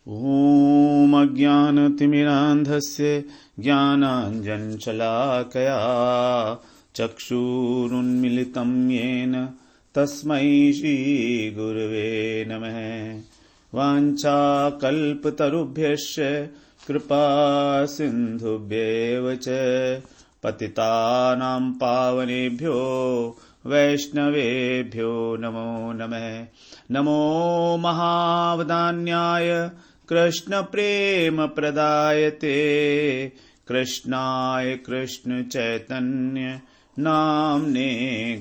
ॐ अज्ञानतिमिरान्धस्य ज्ञानाञ्जनशलाकया चक्षुरुन्मिलितं येन तस्मै श्रीगुरवे नमः। वाञ्छाकल्पतरुभ्यश्च कृपासिन्धुभ्येव च पतितानां पावनेभ्यो वैष्णवेभ्यो नमो नमः। नमो महावदान्याय कृष्ण प्रेम प्रदायते कृष्णाय कृष्ण चैतन्य नाम्ने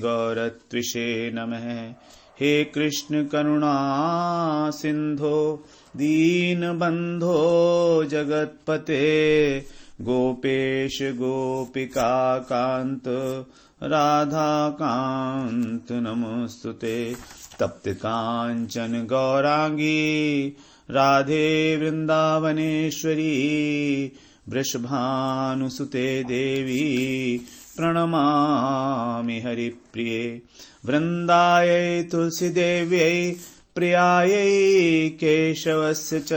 गौरत्विषे नमः। हे कृष्ण करुणा सिंधो दीनबंधो जगत्पते गोपेश गोपिका कांत राधा कांत नमोस्तुते। तप्त कांचन गौरांगी राधे वृंदावनेश्वरी वृषभानुसुते देवी प्रणमामि हरिप्रिये। वृंदायै तुलसीदेव्यै प्रियायै केशवस्य च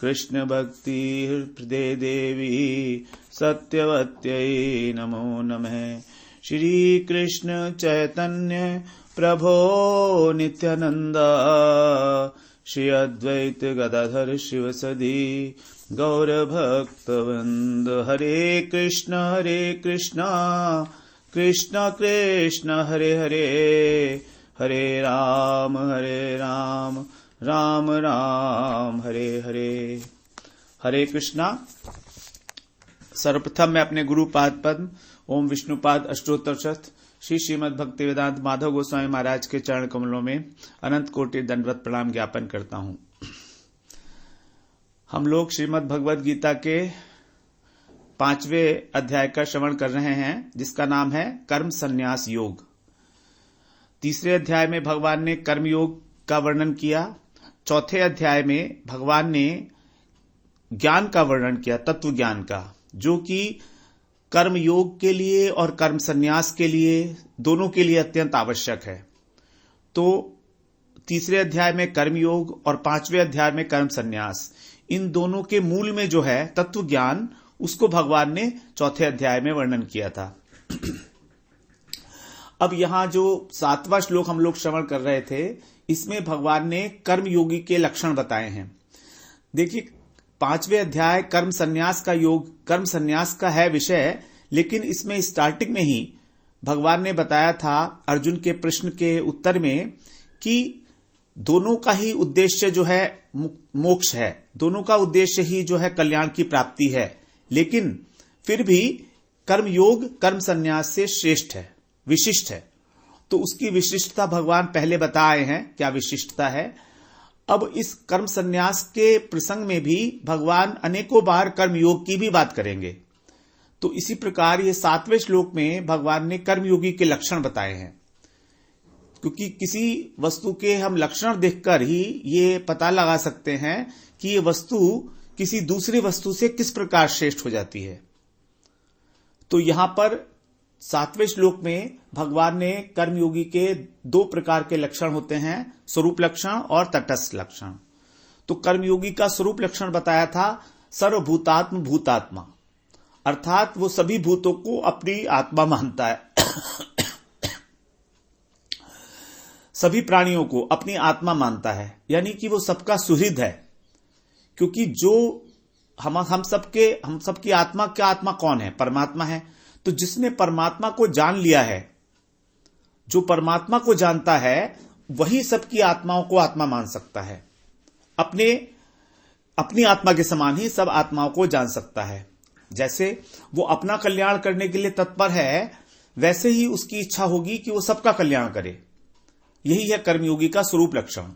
कृष्ण भक्ति हृदे देवी सत्यवत्यै नमो नमः। श्री कृष्ण चैतन्य प्रभो नित्यानंद श्री अद्वैत गदाधर शिवसदि गौर भक्तवृंद। हरे कृष्ण कृष्ण कृष्ण हरे हरे हरे राम राम राम हरे हरे। हरे कृष्णा। सर्वप्रथम मैं अपने गुरु पाद पद्म ओम विष्णुपाद अष्टोत्तर शत श्री श्रीमद् भक्ति वेदांत माधव गोस्वामी महाराज के चरण कमलों में अनंत कोटि दंडवत प्रणाम ज्ञापन करता हूं। हम लोग श्रीमद् भगवद गीता के 5वें अध्याय का श्रवण कर रहे हैं, जिसका नाम है कर्म संन्यास योग। तीसरे अध्याय में भगवान ने कर्म योग का वर्णन किया। चौथे अध्याय में भगवान ने ज्ञान का वर्णन किया, तत्व ज्ञान का, जो कि कर्म योग के लिए और कर्म संन्यास के लिए, दोनों के लिए अत्यंत आवश्यक है। तो तीसरे अध्याय में कर्म योग और 5वें अध्याय में कर्म संन्यास, इन दोनों के मूल में जो है तत्व ज्ञान, उसको भगवान ने चौथे अध्याय में वर्णन किया था। अब यहां जो 7वां श्लोक हम लोग श्रवण कर रहे थे, इसमें भगवान ने कर्म योगी के लक्षण बताए हैं। देखिए, 5वें अध्याय कर्म संन्यास का योग, कर्म संन्यास का है विषय, लेकिन इसमें स्टार्टिंग में ही भगवान ने बताया था अर्जुन के प्रश्न के उत्तर में कि दोनों का ही उद्देश्य जो है मोक्ष है, दोनों का उद्देश्य ही जो है कल्याण की प्राप्ति है, लेकिन फिर भी कर्म योग कर्म संन्यास से श्रेष्ठ है, विशिष्ट है। तो उसकी विशिष्टता भगवान पहले बताए हैं, क्या विशिष्टता है। अब इस कर्म संन्यास के प्रसंग में भी भगवान अनेकों बार कर्म योग की भी बात करेंगे। तो इसी प्रकार ये 7वें श्लोक में भगवान ने कर्मयोगी के लक्षण बताए हैं, क्योंकि किसी वस्तु के हम लक्षण देखकर ही ये पता लगा सकते हैं कि ये वस्तु किसी दूसरी वस्तु से किस प्रकार श्रेष्ठ हो जाती है। तो यहां पर 7वें श्लोक में भगवान ने कर्मयोगी के 2 प्रकार के लक्षण होते हैं, स्वरूप लक्षण और तटस्थ लक्षण। तो कर्मयोगी का स्वरूप लक्षण बताया था सर्वभूतात्म भूतात्मा, अर्थात वो सभी भूतों को अपनी आत्मा मानता है सभी प्राणियों को अपनी आत्मा मानता है, यानी कि वो सबका सुहृद है। क्योंकि जो हम सबकी आत्मा, क्या आत्मा कौन है? परमात्मा है। तो जिसने परमात्मा को जान लिया है, जो परमात्मा को जानता है, वही सबकी आत्माओं को आत्मा मान सकता है। अपनी आत्मा के समान ही सब आत्माओं को जान सकता है। जैसे वो अपना कल्याण करने के लिए तत्पर है, वैसे ही उसकी इच्छा होगी कि वो सबका कल्याण करे। यही है कर्मयोगी का स्वरूप लक्षण।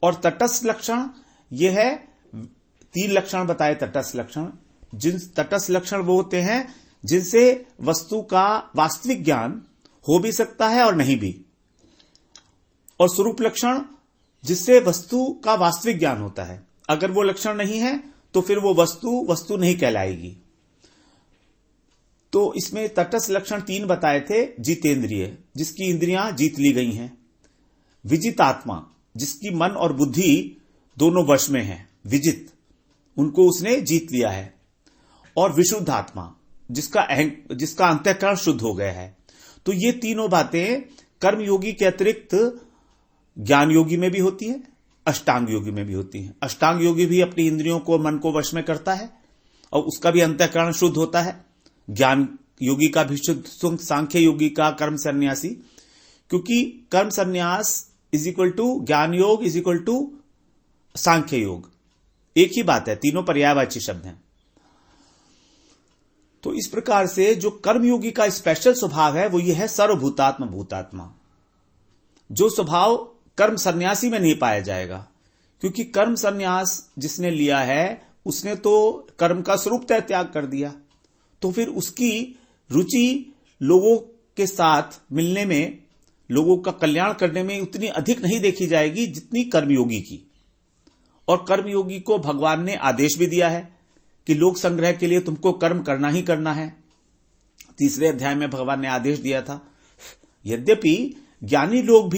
और तटस्थ लक्षण यह है, 3 लक्षण बताए तटस्थ लक्षण। जिन तटस्थ लक्षण वो होते हैं जिनसे वस्तु का वास्तविक ज्ञान हो भी सकता है और नहीं भी। और स्वरूप लक्षण जिससे वस्तु का वास्तविक ज्ञान होता है। अगर वो लक्षण नहीं है तो फिर वो वस्तु नहीं कहलाएगी। तो इसमें तटस्थ लक्षण 3 बताए थे। जितेंद्रिय, जिसकी इंद्रियां जीत ली गई हैं। विजित आत्मा, जिसकी मन और बुद्धि दोनों वश में हैं, विजित, उनको उसने जीत लिया है। और विशुद्ध आत्मा, जिसका अंतःकरण शुद्ध हो गया है। तो ये तीनों बातें कर्मयोगी के अतिरिक्त ज्ञान योगी में भी होती है, अष्टांग योगी में भी होती है। अष्टांग योगी भी अपनी इंद्रियों को, मन को वश में करता है और उसका भी अंतःकरण शुद्ध होता है। ज्ञान योगी का भी शुद्ध, सांख्य योगी का, कर्म सन्यासी, क्योंकि कर्म सन्यास इज इक्वल टू ज्ञान योग इज इक्वल टू सांख्य योग, एक ही बात है, तीनों पर्यायवाची शब्द हैं। तो इस प्रकार से जो कर्मयोगी का स्पेशल स्वभाव है वो ये है सर्वभूतात्म भूतात्मा, जो स्वभाव कर्म सन्यासी में नहीं पाया जाएगा। क्योंकि कर्म सन्यास जिसने लिया है उसने तो कर्म का स्वरूप तय त्याग कर दिया, तो फिर उसकी रुचि लोगों के साथ मिलने में, लोगों का कल्याण करने में उतनी अधिक नहीं देखी जाएगी जितनी कर्मयोगी की। और कर्मयोगी को भगवान ने आदेश भी दिया है कि लोक संग्रह के लिए तुमको कर्म करना ही करना है। 3 अध्याय में भगवान ने आदेश दिया था। यद्यपि ज्ञानी लोग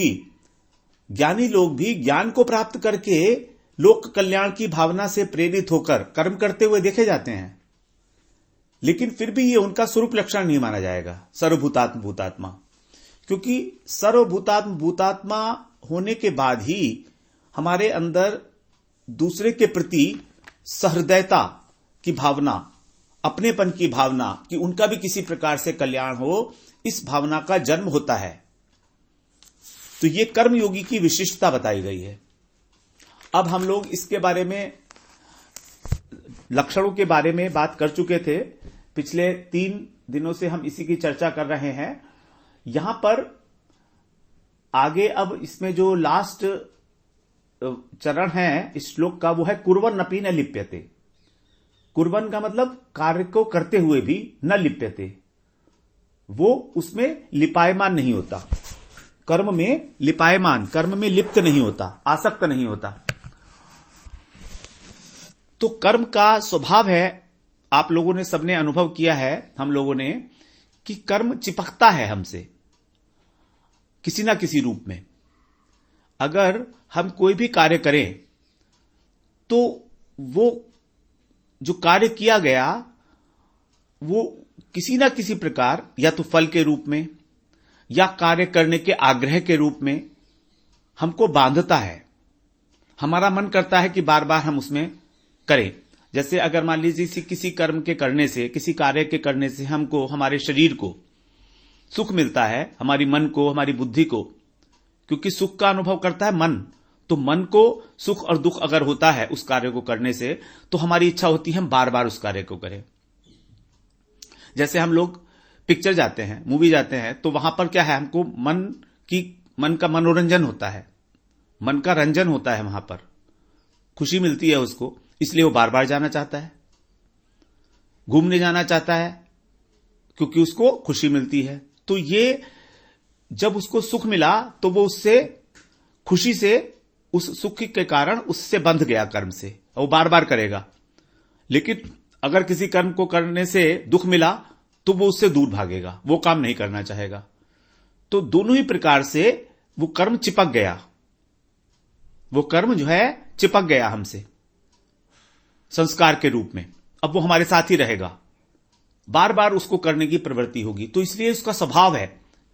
भी ज्ञान को प्राप्त करके लोक कल्याण की भावना से प्रेरित होकर कर्म करते हुए देखे जाते हैं, लेकिन फिर भी ये उनका स्वरूप लक्षण नहीं माना जाएगा, सर्वभूतात्म भूतात्मा। क्योंकि सर्वभूतात्म भूतात्मा होने के बाद ही हमारे अंदर दूसरे के प्रति सहृदयता की भावना, अपनेपन की भावना, कि उनका भी किसी प्रकार से कल्याण हो, इस भावना का जन्म होता है। तो ये कर्मयोगी की विशिष्टता बताई गई है। अब हम लोग इसके बारे में, लक्षणों के बारे में बात कर चुके थे। पिछले 3 दिनों से हम इसी की चर्चा कर रहे हैं। यहां पर आगे अब इसमें जो लास्ट चरण है इस श्लोक का, वो है कुर्वन् अपि न लिप्यते। कुर्वन् का मतलब कार्य को करते हुए भी, न लिप्यते, वो उसमें लिपायमान नहीं होता, कर्म में लिपायमान, कर्म में लिप्त नहीं होता, आसक्त नहीं होता। तो कर्म का स्वभाव है, आप लोगों ने सबने अनुभव किया है, हम लोगों ने, कि कर्म चिपकता है हमसे किसी ना किसी रूप में। अगर हम कोई भी कार्य करें तो वो जो कार्य किया गया वो किसी ना किसी प्रकार, या तो फल के रूप में या कार्य करने के आग्रह के रूप में हमको बांधता है। हमारा मन करता है कि बार बार हम उसमें करें। जैसे अगर मान लीजिए किसी कर्म के करने से, किसी कार्य के करने से हमको, हमारे शरीर को सुख मिलता है, हमारी मन को, हमारी बुद्धि को, क्योंकि सुख का अनुभव करता है मन, तो मन को सुख और दुख अगर होता है उस कार्य को करने से, तो हमारी इच्छा होती है हम बार बार उस कार्य को करें। जैसे हम लोग पिक्चर जाते हैं, मूवी जाते हैं, तो वहां पर क्या है, हमको मन का मनोरंजन होता है, मन का रंजन होता है, वहां पर खुशी मिलती है उसको, इसलिए वो बार बार जाना चाहता है, घूमने जाना चाहता है, क्योंकि उसको खुशी मिलती है। तो ये जब उसको सुख मिला तो वो उससे, खुशी से, उस सुख के कारण उससे बंध गया कर्म से, वो बार बार करेगा। लेकिन अगर किसी कर्म को करने से दुख मिला तो वो उससे दूर भागेगा, वो काम नहीं करना चाहेगा। तो दोनों ही प्रकार से वो कर्म चिपक गया, वो कर्म जो है चिपक गया हमसे संस्कार के रूप में। अब वो हमारे साथ ही रहेगा, बार बार उसको करने की प्रवृत्ति होगी। तो इसलिए उसका स्वभाव है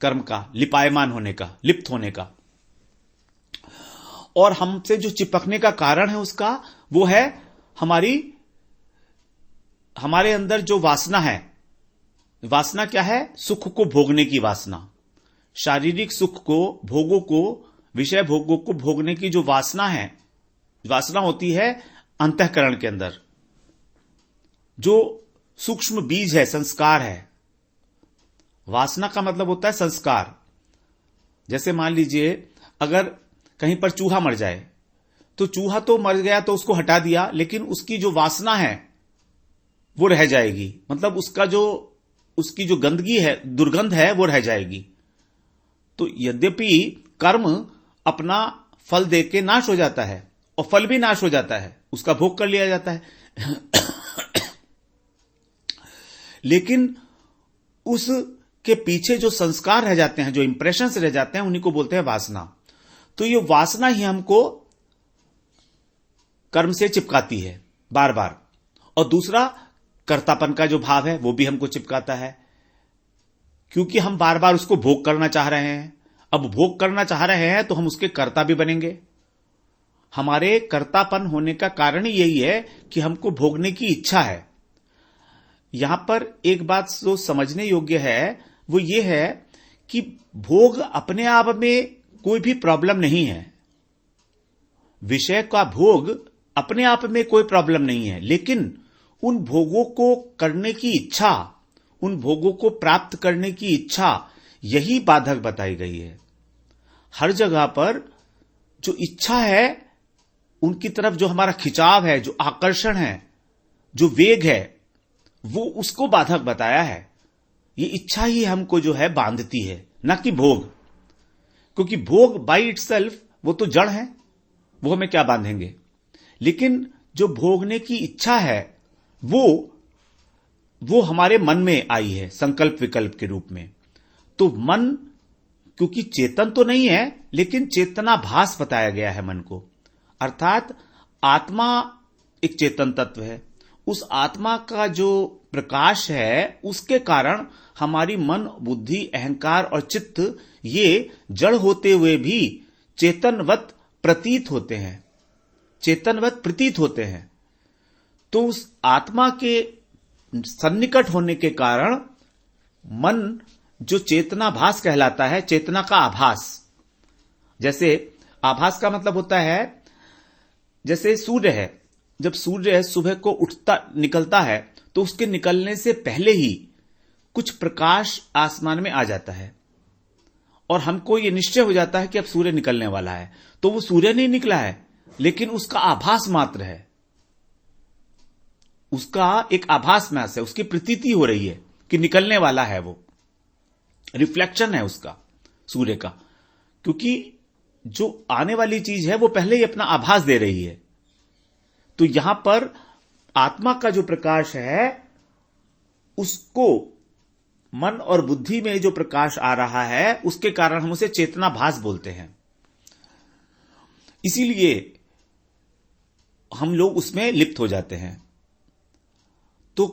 कर्म का लिपायमान होने का, लिप्त होने का। और हमसे जो चिपकने का कारण है उसका, वो है हमारे अंदर जो वासना है। वासना क्या है? सुख को भोगने की वासना, शारीरिक सुख को, भोगों को, विषय भोगों को भोगने की जो वासना है, वासना होती है अंतःकरण के अंदर, जो सूक्ष्म बीज है, संस्कार है। वासना का मतलब होता है संस्कार। जैसे मान लीजिए अगर कहीं पर चूहा मर जाए, तो चूहा तो मर गया तो उसको हटा दिया, लेकिन उसकी जो वासना है वो रह जाएगी, मतलब उसकी जो गंदगी है, दुर्गंध है, वो रह जाएगी। तो यद्यपि कर्म अपना फल दे के नाश हो जाता है, और फल भी नाश हो जाता है, उसका भोग कर लिया जाता है लेकिन उसके पीछे जो संस्कार रह जाते हैं, जो इंप्रेशंस रह जाते हैं, उन्हीं को बोलते हैं वासना। तो ये वासना ही हमको कर्म से चिपकाती है बार बार, और दूसरा कर्तापन का जो भाव है वो भी हमको चिपकाता है, क्योंकि हम बार बार उसको भोग करना चाह रहे हैं। अब भोग करना चाह रहे हैं तो हम उसके कर्ता भी बनेंगे। हमारे कर्तापन होने का कारण ही यही है कि हमको भोगने की इच्छा है। यहां पर एक बात जो समझने योग्य है वो ये है कि भोग अपने आप में कोई भी प्रॉब्लम नहीं है। विषय का भोग अपने आप में कोई प्रॉब्लम नहीं है, लेकिन उन भोगों को करने की इच्छा, उन भोगों को प्राप्त करने की इच्छा, यही बाधक बताई गई है। हर जगह पर जो इच्छा है, उनकी तरफ जो हमारा खिंचाव है, जो आकर्षण है, जो वेग है, वो उसको बाधक बताया है। ये इच्छा ही हमको जो है बांधती है, न कि भोग। क्योंकि भोग बाई इटसेल्फ वो तो जड़ है, वो हमें क्या बांधेंगे। लेकिन जो भोगने की इच्छा है वो हमारे मन में आई है संकल्प विकल्प के रूप में। तो मन क्योंकि चेतन तो नहीं है, लेकिन चेतनाभास बताया गया है मन को, अर्थात आत्मा एक चेतन तत्व है। उस आत्मा का जो प्रकाश है उसके कारण हमारी मन, बुद्धि, अहंकार और चित्त ये जड़ होते हुए भी चेतनवत प्रतीत होते हैं, चेतनवत प्रतीत होते हैं। तो उस आत्मा के सन्निकट होने के कारण मन जो चेतनाभास कहलाता है, चेतना का आभास। जैसे आभास का मतलब होता है, जैसे सूर्य है, जब सूर्य सुबह को उठता निकलता है तो उसके निकलने से पहले ही कुछ प्रकाश आसमान में आ जाता है और हमको ये निश्चय हो जाता है कि अब सूर्य निकलने वाला है। तो वो सूर्य नहीं निकला है, लेकिन उसका आभास मात्र है, उसका एक आभास मात्र है, उसकी प्रतीति हो रही है कि निकलने वाला है, वो रिफ्लेक्शन है उसका, सूर्य का। क्योंकि जो आने वाली चीज है वो पहले ही अपना आभास दे रही है। तो यहां पर आत्मा का जो प्रकाश है उसको मन और बुद्धि में जो प्रकाश आ रहा है उसके कारण हम उसे चेतनाभास बोलते हैं। इसीलिए हम लोग उसमें लिप्त हो जाते हैं। तो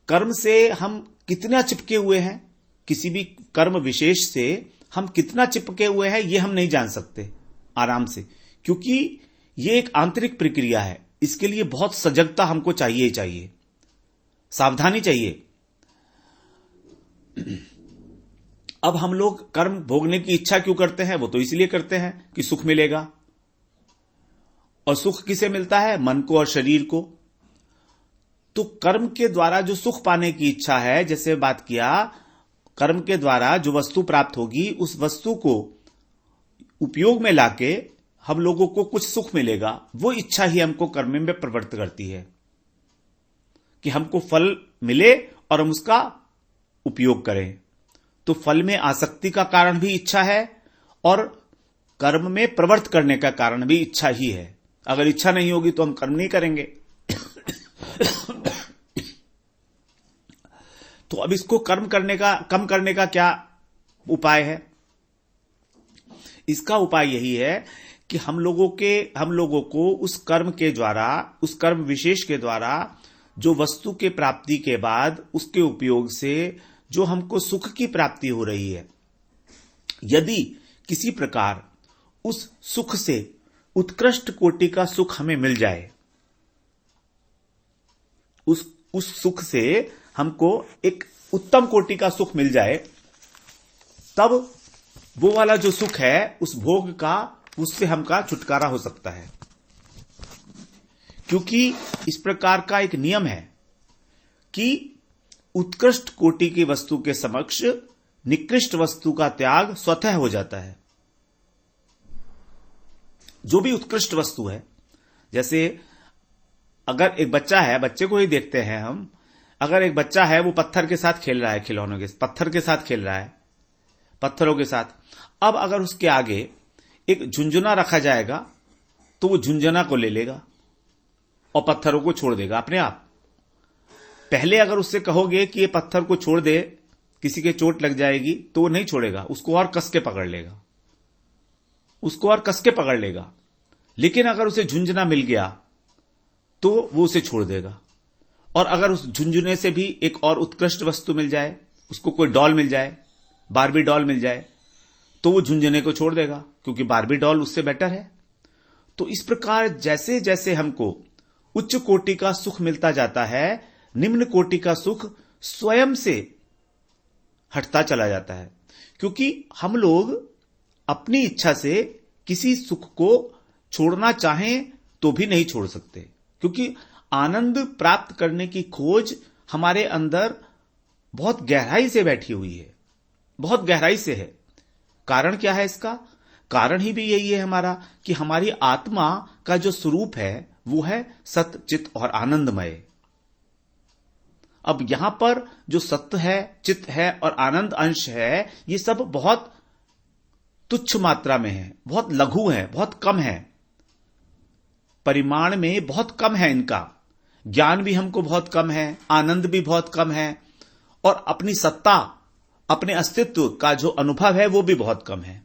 कर्म से हम कितना चिपके हुए हैं, किसी भी कर्म विशेष से हम कितना चिपके हुए हैं ये हम नहीं जान सकते आराम से, क्योंकि ये एक आंतरिक प्रक्रिया है। इसके लिए बहुत सजगता हमको चाहिए ही चाहिए, सावधानी चाहिए। अब हम लोग कर्म भोगने की इच्छा क्यों करते हैं? वो तो इसलिए करते हैं कि सुख मिलेगा। और सुख किसे मिलता है? मन को और शरीर को। तो कर्म के द्वारा जो सुख पाने की इच्छा है, जैसे बात किया, कर्म के द्वारा जो वस्तु प्राप्त होगी उस वस्तु को उपयोग में लाके हम लोगों को कुछ सुख मिलेगा, वो इच्छा ही हमको कर्म में प्रवृत्त करती है कि हमको फल मिले और हम उसका उपयोग करें। तो फल में आसक्ति का कारण भी इच्छा है और कर्म में प्रवृत्त करने का कारण भी इच्छा ही है। अगर इच्छा नहीं होगी तो हम कर्म नहीं करेंगे। तो अब इसको कम करने का क्या उपाय है? इसका उपाय यही है कि हम लोगों को उस कर्म के द्वारा, उस कर्म विशेष के द्वारा जो वस्तु के प्राप्ति के बाद उसके उपयोग से जो हमको सुख की प्राप्ति हो रही है, यदि किसी प्रकार उस सुख से उत्कृष्ट कोटि का सुख हमें मिल जाए, उस सुख से हमको एक उत्तम कोटि का सुख मिल जाए, तब वो वाला जो सुख है उस भोग का, उससे हमका छुटकारा हो सकता है। क्योंकि इस प्रकार का एक नियम है कि उत्कृष्ट कोटि की वस्तु के समक्ष निकृष्ट वस्तु का त्याग स्वतः हो जाता है। जो भी उत्कृष्ट वस्तु है, जैसे अगर एक बच्चा है, बच्चे को ही देखते हैं हम, अगर एक बच्चा है वो पत्थर के साथ खेल रहा है, खिलौनों के पत्थर के साथ खेल रहा है, पत्थरों के साथ। अब अगर उसके आगे एक झुंझुना रखा जाएगा तो वो झुंझुना को ले लेगा और पत्थरों को छोड़ देगा अपने आप। पहले अगर उससे कहोगे कि ये पत्थर को छोड़ दे, किसी के चोट लग जाएगी, तो वो नहीं छोड़ेगा, उसको और कस के पकड़ लेगा, उसको और कस के पकड़ लेगा। लेकिन अगर उसे झुंझुना मिल गया तो वो उसे छोड़ देगा। और अगर उस झुंझुने से भी एक और उत्कृष्ट वस्तु मिल जाए, उसको कोई डॉल मिल जाए, बारबी डॉल मिल जाए, तो वो झुंझुने को छोड़ देगा, क्योंकि बारबी डॉल उससे बेटर है। तो इस प्रकार जैसे जैसे हमको उच्च कोटि का सुख मिलता जाता है, निम्न कोटि का सुख स्वयं से हटता चला जाता है। क्योंकि हम लोग अपनी इच्छा से किसी सुख को छोड़ना चाहें तो भी नहीं छोड़ सकते, क्योंकि आनंद प्राप्त करने की खोज हमारे अंदर बहुत गहराई से बैठी हुई है, बहुत गहराई से है। कारण क्या है इसका? कारण ही भी यही है हमारा कि हमारी आत्मा का जो स्वरूप है वो है सत्य, चित्त और आनंदमय। अब यहां पर जो सत्य है, चित्त है और आनंद अंश है, ये सब बहुत तुच्छ मात्रा में है, बहुत लघु है, बहुत कम है, परिमाण में बहुत कम है इनका। ज्ञान भी हमको बहुत कम है, आनंद भी बहुत कम है, और अपनी सत्ता, अपने अस्तित्व का जो अनुभव है वो भी बहुत कम है।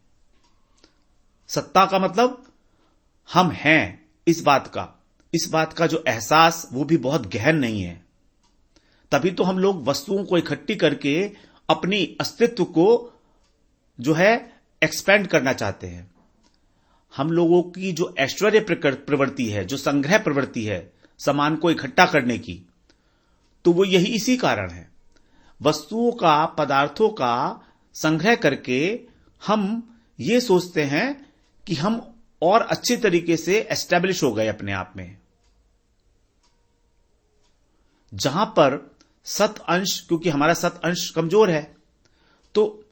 सत्ता का मतलब हम हैं, इस बात का जो एहसास वो भी बहुत गहन नहीं है। तभी तो हम लोग वस्तुओं को इकट्ठी करके अपनी अस्तित्व को जो है एक्सपेंड करना चाहते हैं। हम लोगों की जो ऐश्वर्य प्रवृत्ति है, जो संग्रह प्रवृत्ति है सामान को इकट्ठा करने की, तो वो यही इसी कारण है। वस्तुओं का, पदार्थों का संग्रह करके हम ये सोचते हैं कि हम और अच्छे तरीके से एस्टेब्लिश हो गए अपने आप में। जहां पर सत अंश, क्योंकि हमारा सत अंश कमजोर है, तो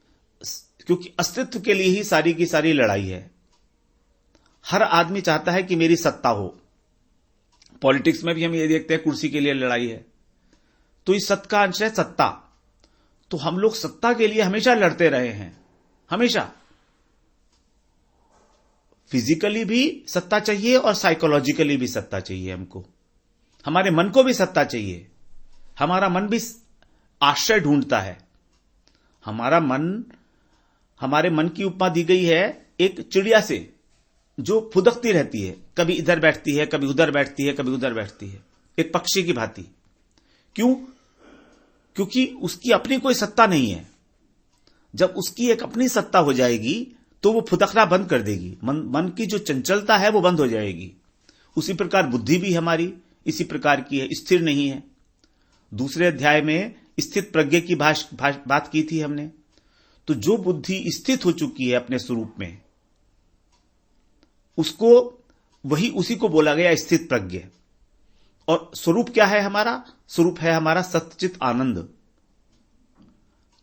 क्योंकि अस्तित्व के लिए ही सारी की सारी लड़ाई है। हर आदमी चाहता है कि मेरी सत्ता हो। पॉलिटिक्स में भी हम ये देखते हैं, कुर्सी के लिए लड़ाई है, तो इस सत्ता का अंश है सत्ता। तो हम लोग सत्ता के लिए हमेशा लड़ते रहे हैं, हमेशा। फिजिकली भी सत्ता चाहिए और साइकोलॉजिकली भी सत्ता चाहिए हमको। हमारे मन को भी सत्ता चाहिए। हमारा मन भी आश्रय ढूंढता है। हमारे मन की उपमा दी गई है एक चिड़िया से जो फुदकती रहती है, कभी इधर बैठती है, कभी उधर बैठती है, कभी उधर बैठती है, एक पक्षी की भांति। क्यों? क्योंकि उसकी अपनी कोई सत्ता नहीं है। जब उसकी एक अपनी सत्ता हो जाएगी तो वो फुदकना बंद कर देगी। मन की जो चंचलता है वो बंद हो जाएगी। उसी प्रकार बुद्धि भी हमारी इसी प्रकार की है, स्थिर नहीं है। दूसरे अध्याय में स्थित प्रज्ञ की बात की थी हमने। तो जो बुद्धि स्थित हो चुकी है अपने स्वरूप में, उसी को बोला गया स्थित प्रज्ञ। और स्वरूप क्या है हमारा? स्वरूप है हमारा सच्चित आनंद।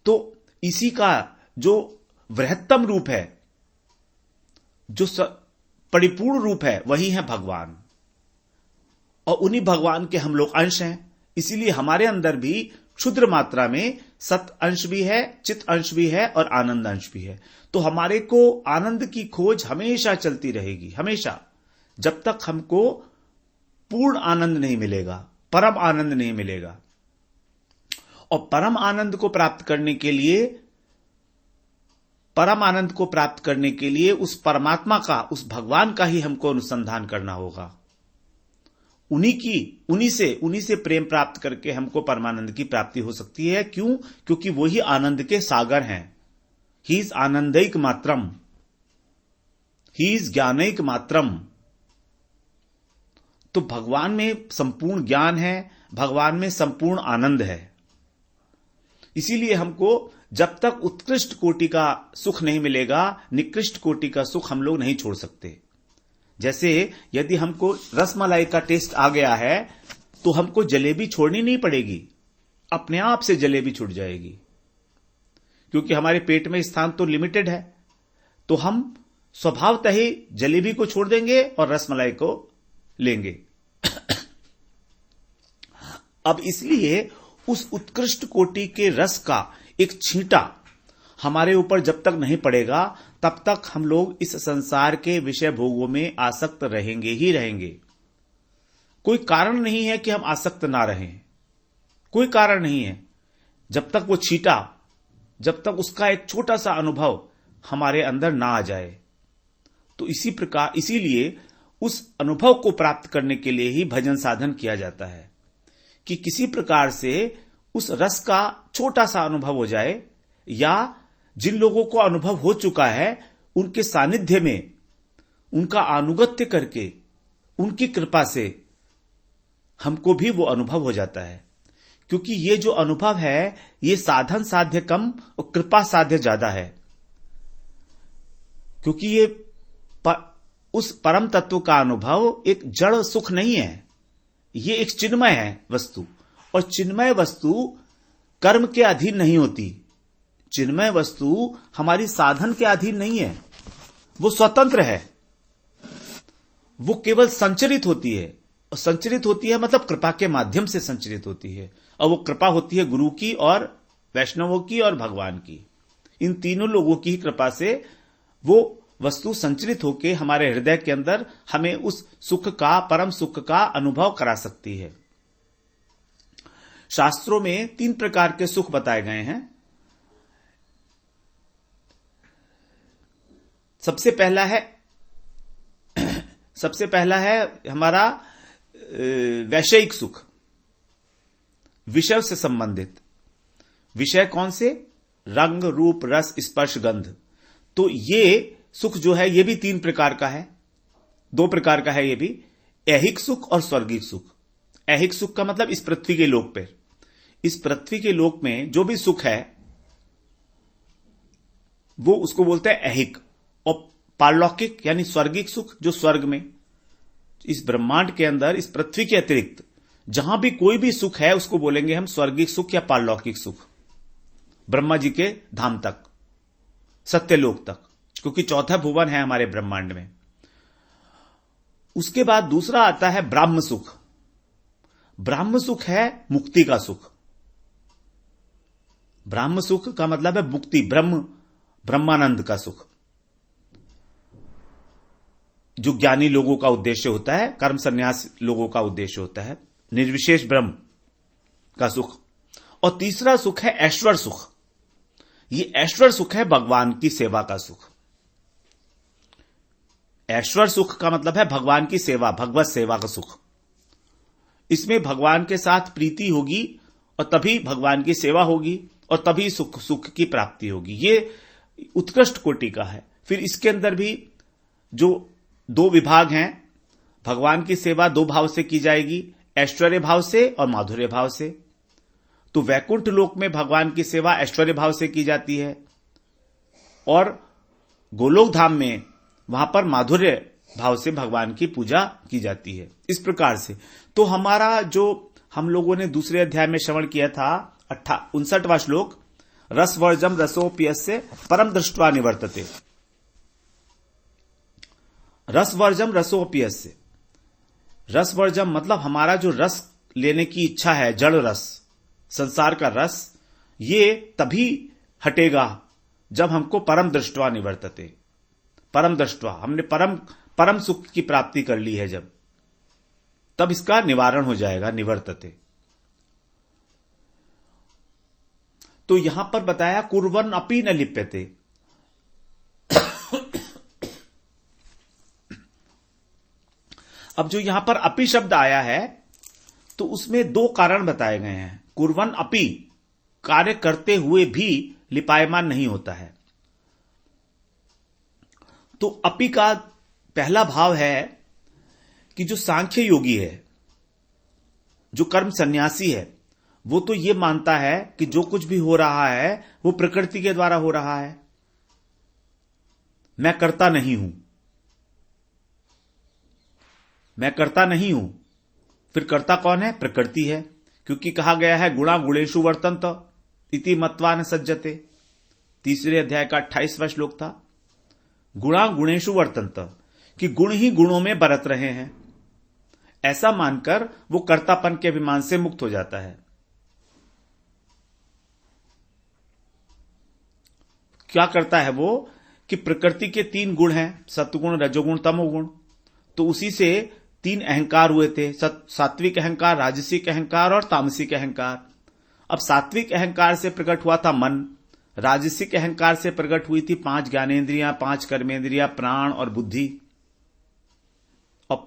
तो इसी का जो वृहत्तम रूप है, जो परिपूर्ण रूप है, वही है भगवान। और उन्हीं भगवान के हम लोग अंश हैं। इसीलिए हमारे अंदर भी क्षुद्र मात्रा में सत अंश भी है, चित अंश भी है और आनंद अंश भी है। तो हमारे को आनंद की खोज हमेशा चलती रहेगी, हमेशा, जब तक हमको पूर्ण आनंद नहीं मिलेगा, परम आनंद नहीं मिलेगा। और परम आनंद को प्राप्त करने के लिए उस परमात्मा का, उस भगवान का ही हमको अनुसंधान करना होगा। उन्हीं से प्रेम प्राप्त करके हमको परमानंद की प्राप्ति हो सकती है। क्यों? क्योंकि वही आनंद के सागर हैं। ही इज आनंदैक मात्रम, ही इज ज्ञानैक मात्रम। तो भगवान में संपूर्ण ज्ञान है, भगवान में संपूर्ण आनंद है। इसीलिए हमको जब तक उत्कृष्ट कोटि का सुख नहीं मिलेगा, निकृष्ट कोटि का सुख हम लोग नहीं छोड़ सकते। जैसे यदि हमको रसमलाई का टेस्ट आ गया है तो हमको जलेबी छोड़नी नहीं पड़ेगी, अपने आप से जलेबी छूट जाएगी। क्योंकि हमारे पेट में स्थान तो लिमिटेड है, तो हम स्वभावतः ही जलेबी को छोड़ देंगे और रसमलाई को लेंगे। अब इसलिए उस उत्कृष्ट कोटि के रस का एक छींटा हमारे ऊपर जब तक नहीं पड़ेगा, तब तक हम लोग इस संसार के विषय भोगों में आसक्त रहेंगे ही रहेंगे। कोई कारण नहीं है कि हम आसक्त ना रहें, कोई कारण नहीं है। जब तक वो छींटा, जब तक उसका एक छोटा सा अनुभव हमारे अंदर ना आ जाए। तो इसीलिए उस अनुभव को प्राप्त करने के लिए ही भजन साधन किया जाता है कि किसी प्रकार से उस रस का छोटा सा अनुभव हो जाए, या जिन लोगों को अनुभव हो चुका है उनके सानिध्य में उनका अनुगत्य करके उनकी कृपा से हमको भी वो अनुभव हो जाता है। क्योंकि ये जो अनुभव है ये साधन साध्य कम और कृपा साध्य ज्यादा है, क्योंकि ये उस परम तत्व का अनुभव एक जड़ सुख नहीं है, ये एक चिन्मय है वस्तु, और चिन्मय वस्तु कर्म के अधीन नहीं होती। चिन्मय वस्तु हमारी साधन के अधीन नहीं है, वो स्वतंत्र है, वो केवल संचरित होती है। और संचरित होती है मतलब कृपा के माध्यम से संचरित होती है, और वो कृपा होती है गुरु की और वैष्णवों की और भगवान की। इन तीनों लोगों की कृपा से वो वस्तु संचरित होकर हमारे हृदय के अंदर हमें उस सुख का, परम सुख का अनुभव करा सकती है। शास्त्रों में 3 प्रकार के सुख बताए गए हैं। सबसे पहला है हमारा वैषयिक सुख, विषय से संबंधित। विषय कौन से? रंग, रूप, रस, स्पर्श, गंध। तो ये सुख जो है ये भी 3 प्रकार का है, 2 प्रकार का है ये भी, ऐहिक सुख और स्वर्गिक सुख। ऐहिक सुख का मतलब इस पृथ्वी के लोक पे, इस पृथ्वी के लोक में जो भी सुख है वो उसको बोलते हैं ऐहिक। और पारलौकिक यानी स्वर्गिक सुख जो स्वर्ग में, इस ब्रह्मांड के अंदर, इस पृथ्वी के अतिरिक्त जहां भी कोई भी सुख है उसको बोलेंगे हम स्वर्गिक सुख या पारलौकिक सुख। ब्रह्मा जी के धाम तक, सत्यलोक तक, क्योंकि 4था भुवन है हमारे ब्रह्मांड में। उसके बाद दूसरा आता है ब्राह्म सुख। ब्राह्म सुख है मुक्ति का सुख। ब्राह्म सुख का मतलब है मुक्ति, ब्रह्मानंद का सुख, जो ज्ञानी लोगों का उद्देश्य होता है, कर्म संन्यास लोगों का उद्देश्य होता है, निर्विशेष ब्रह्म का सुख। और तीसरा सुख है ऐश्वर सुख। ये ऐश्वर सुख है भगवान की सेवा का सुख। ऐश्वर सुख का मतलब है भगवान की सेवा, भगवत सेवा का सुख। इसमें भगवान के साथ प्रीति होगी और तभी भगवान की सेवा होगी और तभी सुख की प्राप्ति होगी। ये उत्कृष्ट कोटि का है। फिर इसके अंदर भी जो 2 विभाग हैं, भगवान की सेवा 2 भाव से की जाएगी, ऐश्वर्य भाव से और माधुर्य भाव से। तो वैकुंठ लोक में भगवान की सेवा ऐश्वर्य भाव से की जाती है और गोलोक धाम में वहां पर माधुर्य भाव से भगवान की पूजा की जाती है। इस प्रकार से तो हमारा जो हम लोगों ने दूसरे अध्याय में श्रवण किया था 59वां श्लोक, रसवर्जम रसोप्यस्य परम दृष्ट्वा निवर्तते। रसवर्जम रसोप्यस्य, रसवर्जम मतलब हमारा जो रस लेने की इच्छा है, जड़ रस, संसार का रस, ये तभी हटेगा जब हमको परम दृष्ट्वा निवर्तते। परम दृष्ट्वा, हमने परम सुख की प्राप्ति कर ली है जब, तब इसका निवारण हो जाएगा, निवर्तते। तो यहां पर बताया कुर्वन् अपि न लिप्यते। अब जो यहां पर अपि शब्द आया है तो उसमें 2 कारण बताए गए हैं। कुर्वन् अपि, कार्य करते हुए भी लिपायमान नहीं होता है। तो अपि का पहला भाव है कि जो सांख्य योगी है, जो कर्म सन्यासी है, वो तो ये मानता है कि जो कुछ भी हो रहा है वो प्रकृति के द्वारा हो रहा है, मैं करता नहीं हूं, मैं करता नहीं हूं। फिर करता कौन है? प्रकृति है, क्योंकि कहा गया है गुणा गुणेषु वर्तन्त इति मत्वा न सज्जते। 3 अध्याय का 28वां श्लोक था, गुणा गुणेषु वर्तन्त, कि गुण ही गुणों में बरत रहे हैं। ऐसा मानकर वो कर्तापन के अभिमान से मुक्त हो जाता है। क्या करता है वो कि प्रकृति के 3 गुण हैं, सत्वगुण, रजोगुण, तमोगुण। तो उसी से 3 अहंकार हुए थे, सात्विक अहंकार, राजसिक अहंकार और तामसिक अहंकार। अब सात्विक अहंकार से प्रकट हुआ था मन, राजसिक अहंकार से प्रकट हुई थी 5 ज्ञानेंद्रियां, 5 कर्मेंद्रियां, प्राण और बुद्धि, और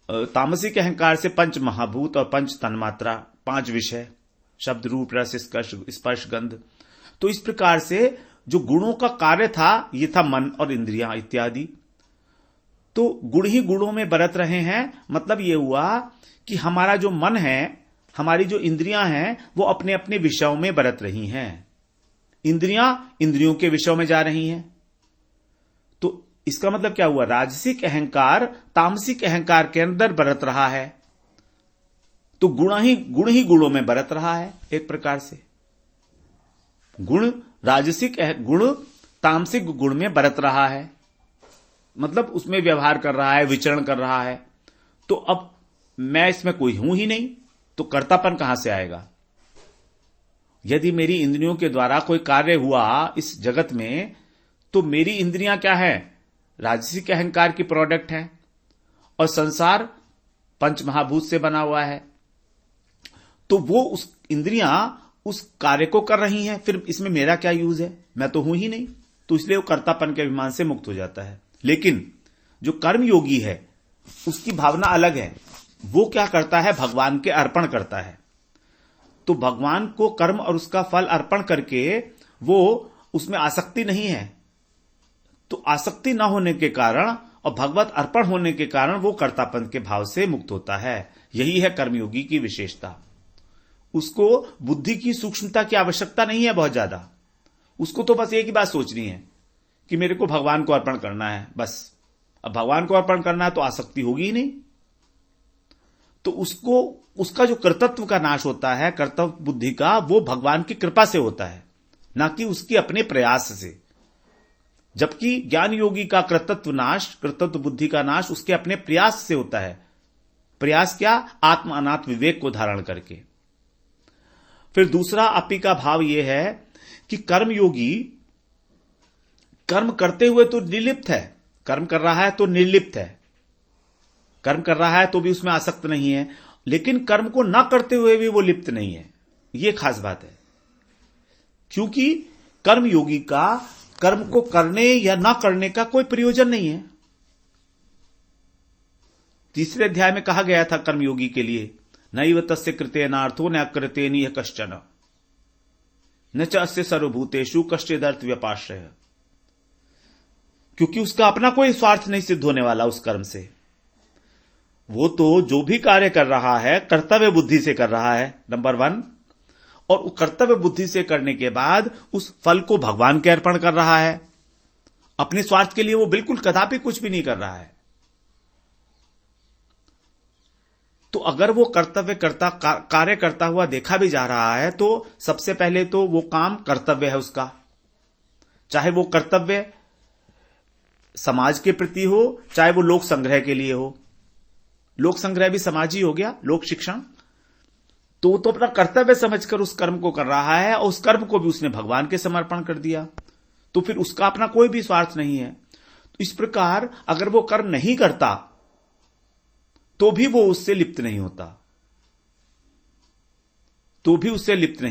तामसिक अहंकार से पंच महाभूत और पंच तन्मात्रा, 5 विषय, शब्द रूप रस स्पर्श गंध। तो इस प्रकार से जो गुणों का कार्य था ये था मन और इंद्रियां इत्यादि। तो गुण ही गुणों में बरत रहे हैं, मतलब ये हुआ कि हमारा जो मन है, हमारी जो इंद्रियां हैं, वो अपने अपने विषयों में बरत रही हैं। इंद्रियां इंद्रियों के विषयों में जा रही हैं। तो इसका मतलब क्या हुआ? राजसिक अहंकार तामसिक अहंकार के अंदर बरत रहा है, तो गुण ही गुणों में बरत रहा है। एक प्रकार से गुण राजसिक गुण तामसिक गुण में बरत रहा है, मतलब उसमें व्यवहार कर रहा है, विचरण कर रहा है। तो अब मैं इसमें कोई हूं ही नहीं, तो कर्तापन कहां से आएगा? यदि मेरी इंद्रियों के द्वारा कोई कार्य हुआ इस जगत में, तो मेरी इंद्रियां क्या है? राजसिक अहंकार की प्रोडक्ट है, और संसार पंच महाभूत से बना हुआ है। तो वो उस इंद्रियां उस कार्य को कर रही हैं, फिर इसमें मेरा क्या यूज है? मैं तो हूं ही नहीं। तो इसलिए वो कर्तापन के अभिमान से मुक्त हो जाता है। लेकिन जो कर्मयोगी है उसकी भावना अलग है। वो क्या करता है? भगवान के अर्पण करता है। तो भगवान को कर्म और उसका फल अर्पण करके वो उसमें आसक्ति नहीं है। तो आसक्ति न होने के कारण और भगवत अर्पण होने के कारण वो कर्तापन के भाव से मुक्त होता है। यही है कर्मयोगी की विशेषता। उसको बुद्धि की सूक्ष्मता की आवश्यकता नहीं है बहुत ज्यादा। उसको तो बस एक ही बात सोचनी है कि मेरे को भगवान को अर्पण करना है, बस। अब भगवान को अर्पण करना है तो आसक्ति होगी ही नहीं। तो उसको उसका जो कर्तृत्व का नाश होता है, कर्तव्य बुद्धि का, वो भगवान की कृपा से होता है, ना कि उसके अपने प्रयास से। जबकि ज्ञान योगी का कर्तृत्व नाश, कर्तव्य बुद्धि का नाश उसके अपने प्रयास से होता है। प्रयास क्या? आत्म अनात्म विवेक को धारण करके। फिर दूसरा अपी का भाव यह है कि कर्मयोगी कर्म करते हुए तो निर्लिप्त है, कर्म कर रहा है तो निर्लिप्त है, कर्म कर रहा है तो भी उसमें आसक्त नहीं है, लेकिन कर्म को ना करते हुए भी वो लिप्त नहीं है। यह खास बात है, क्योंकि कर्मयोगी का कर्म को करने या ना करने का कोई प्रयोजन नहीं है। तीसरे अध्याय में कहा गया था कर्मयोगी के लिए, नैव तस्य कृतेनार्थो न अकृतेन यह कश्चन न च अस्य सर्वभूतेषु कश्चिदर्थ व्यपाश्रय। क्योंकि उसका अपना कोई स्वार्थ नहीं सिद्ध होने वाला उस कर्म से। वो तो जो भी कार्य कर रहा है कर्तव्य बुद्धि से कर रहा है, नंबर 1। और कर्तव्य बुद्धि से करने के बाद उस फल को भगवान के अर्पण कर रहा है। अपने स्वार्थ के लिए वो बिल्कुल कदापि कुछ भी नहीं कर रहा है। तो अगर वो कर्तव्य करता कार्य करता हुआ देखा भी जा रहा है, तो सबसे पहले तो वो काम कर्तव्य है उसका। चाहे वो कर्तव्य समाज के प्रति हो, चाहे वो लोक संग्रह के लिए हो। लोक संग्रह भी समाज ही हो गया, लोक शिक्षण। तो अपना कर्तव्य समझकर उस कर्म को कर रहा है, और उस कर्म को भी उसने भगवान के समर्पण कर दिया। तो फिर उसका अपना कोई भी स्वार्थ नहीं है। तो इस प्रकार अगर वो कर्म नहीं करता तो भी वो उससे लिप्त नहीं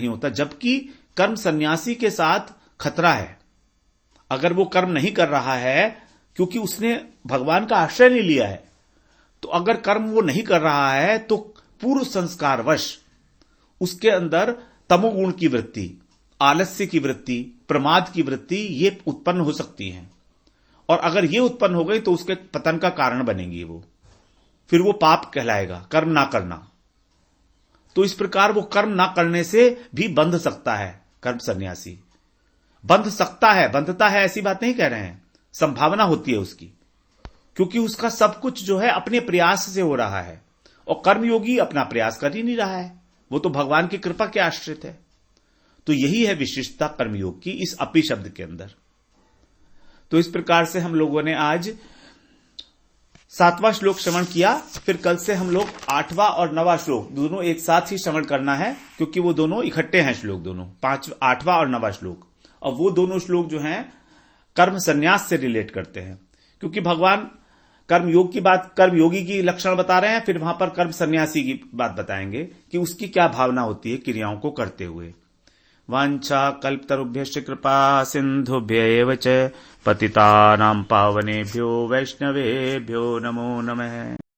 होता, जबकि कर्म सन्यासी के साथ खतरा है। अगर वो कर्म नहीं कर रहा है क्योंकि उसने भगवान का आश्रय नहीं लिया है, तो अगर कर्म वो नहीं कर रहा है तो पूर्व संस्कारवश उसके अंदर तमोगुण की वृत्ति, आलस्य की वृत्ति, प्रमाद की वृत्ति ये उत्पन्न हो सकती है। और अगर ये उत्पन्न हो गई तो उसके पतन का कारण बनेगी वो। फिर वो पाप कहलाएगा, कर्म ना करना। तो इस प्रकार वो कर्म ना करने से भी बंध सकता है कर्म सन्यासी। बंध सकता है, बंधता है ऐसी बात नहीं कह रहे हैं, संभावना होती है उसकी, क्योंकि उसका सब कुछ जो है अपने प्रयास से हो रहा है। और कर्मयोगी अपना प्रयास कर ही नहीं रहा है, वो तो भगवान की कृपा के आश्रित है। तो यही है विशिष्टता कर्मयोग की इस अपि शब्द के अंदर। तो इस प्रकार से हम लोगों ने आज 7वां श्लोक श्रवण किया। फिर कल से हम लोग 8वां और 9वां श्लोक दोनों एक साथ ही श्रवण करना है, क्योंकि वो दोनों इकट्ठे हैं श्लोक, दोनों 8वां और 9वां श्लोक। और वो दोनों श्लोक जो हैं कर्म संन्यास से रिलेट करते हैं, क्योंकि भगवान कर्मयोग की बात, कर्मयोगी की लक्षण बता रहे हैं, फिर वहां पर कर्म सन्यासी की बात बताएंगे कि उसकी क्या भावना होती है क्रियाओं को करते हुए। वांछा कल्पतरुभ्यश्च कृपा सिंधुभ्यैव च पतितानां पावनेभ्यो वैष्णवेभ्यो नमो नमः।